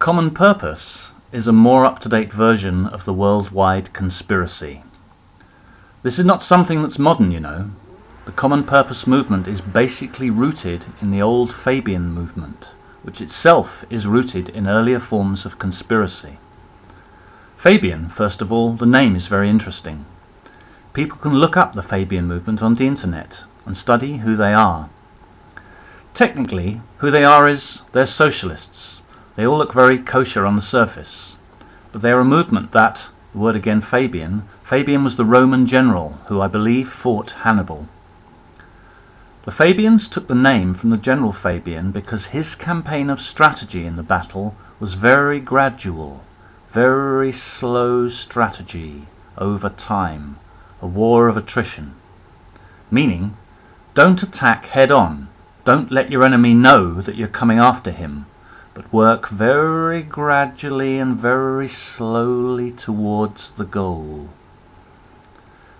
Common purpose is a more up-to-date version of the worldwide conspiracy. This is not something that's modern, you know. The common purpose movement is basically rooted in the old Fabian movement, which itself is rooted in earlier forms of conspiracy. Fabian, first of all, the name is very interesting. People can look up the Fabian movement on the internet and study who they are. Technically, who they are is they're socialists. They all look very kosher on the surface. But they are a movement that, the word again Fabian was the Roman general who I believe fought Hannibal. The Fabians took the name from the general Fabian because his campaign of strategy in the battle was very gradual, very slow strategy over time, a war of attrition. Meaning, don't attack head on, don't let your enemy know that you're coming after him, but work very gradually and very slowly towards the goal.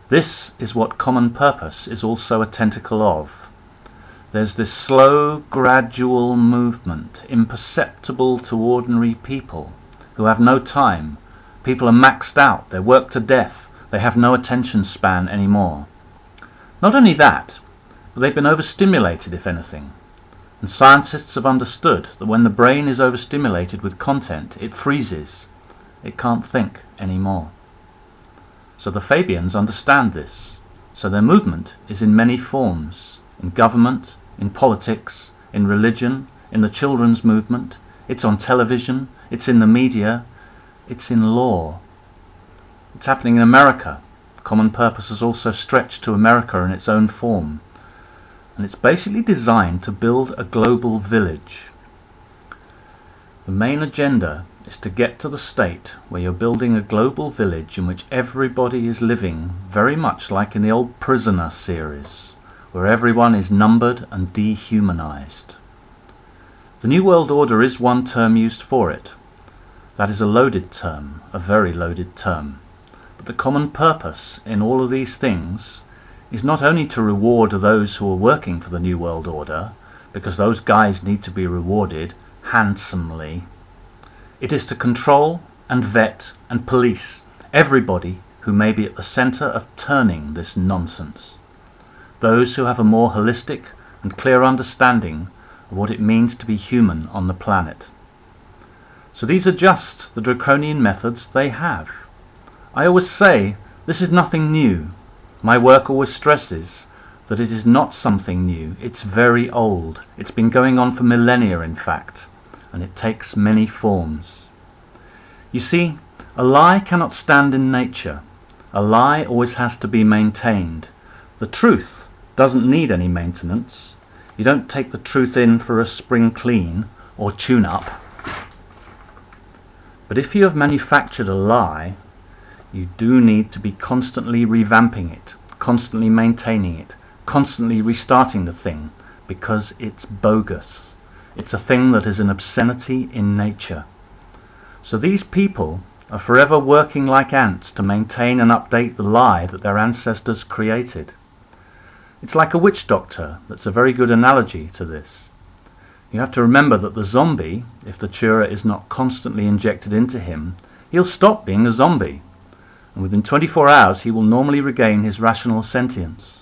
This is what common purpose is also a tentacle of. There's this slow, gradual movement, imperceptible to ordinary people who have no time. People are maxed out, they're worked to death, they have no attention span anymore. Not only that, but they've been overstimulated, if anything. And scientists have understood that when the brain is overstimulated with content, it freezes. It can't think anymore. So the Fabians understand this. So their movement is in many forms. In government, in politics, in religion, in the children's movement. It's on television, it's in the media, it's in law. It's happening in America. Common purpose has also stretched to America in its own form. And it's basically designed to build a global village. The main agenda is to get to the state where you're building a global village in which everybody is living very much like in the old Prisoner series, where everyone is numbered and dehumanized. The New World Order is one term used for it. That is a loaded term, a very loaded term. But the common purpose in all of these things is not only to reward those who are working for the New World Order, because those guys need to be rewarded handsomely. It is to control and vet and police everybody who may be at the centre of turning this nonsense. Those who have a more holistic and clear understanding of what it means to be human on the planet. So these are just the draconian methods they have. I always say this is nothing new. My work always stresses that it is not something new, it's very old. It's been going on for millennia, in fact, and it takes many forms. You see, a lie cannot stand in nature. A lie always has to be maintained. The truth doesn't need any maintenance. You don't take the truth in for a spring clean or tune-up. But if you have manufactured a lie, you do need to be constantly revamping it, constantly maintaining it, constantly restarting the thing, because it's bogus. It's a thing that is an obscenity in nature. So these people are forever working like ants to maintain and update the lie that their ancestors created. It's like a witch doctor. That's a very good analogy to this. You have to remember that the zombie, if the Tsura is not constantly injected into him, he'll stop being a zombie. And within 24 hours he will normally regain his rational sentience.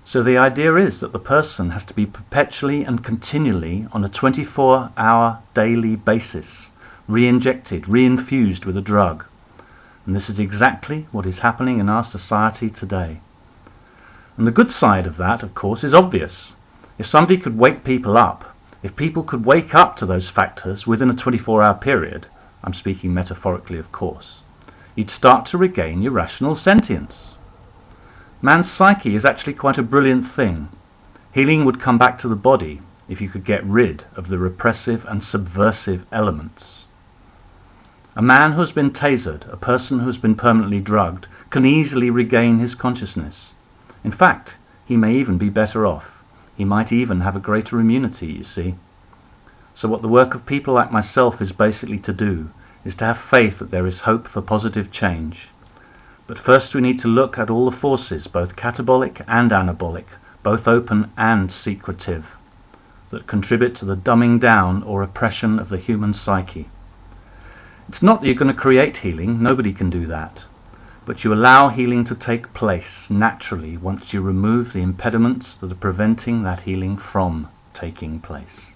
So the idea is that the person has to be perpetually and continually on a 24-hour daily basis re-injected, re-infused with a drug. And this is exactly what is happening in our society today. And the good side of that, of course, is obvious. If somebody could wake people up, if people could wake up to those factors within a 24-hour period, I'm speaking metaphorically of course, you'd start to regain your rational sentience. Man's psyche is actually quite a brilliant thing. Healing would come back to the body if you could get rid of the repressive and subversive elements. A man who has been tasered, a person who has been permanently drugged, can easily regain his consciousness. In fact, he may even be better off. He might even have a greater immunity, you see. So what the work of people like myself is basically to do is to have faith that there is hope for positive change. But first we need to look at all the forces, both catabolic and anabolic, both open and secretive. that contribute to the dumbing down or oppression of the human psyche. It's not that you're going to create healing, nobody can do that, but you allow healing to take place naturally once you remove the impediments that are preventing that healing from taking place.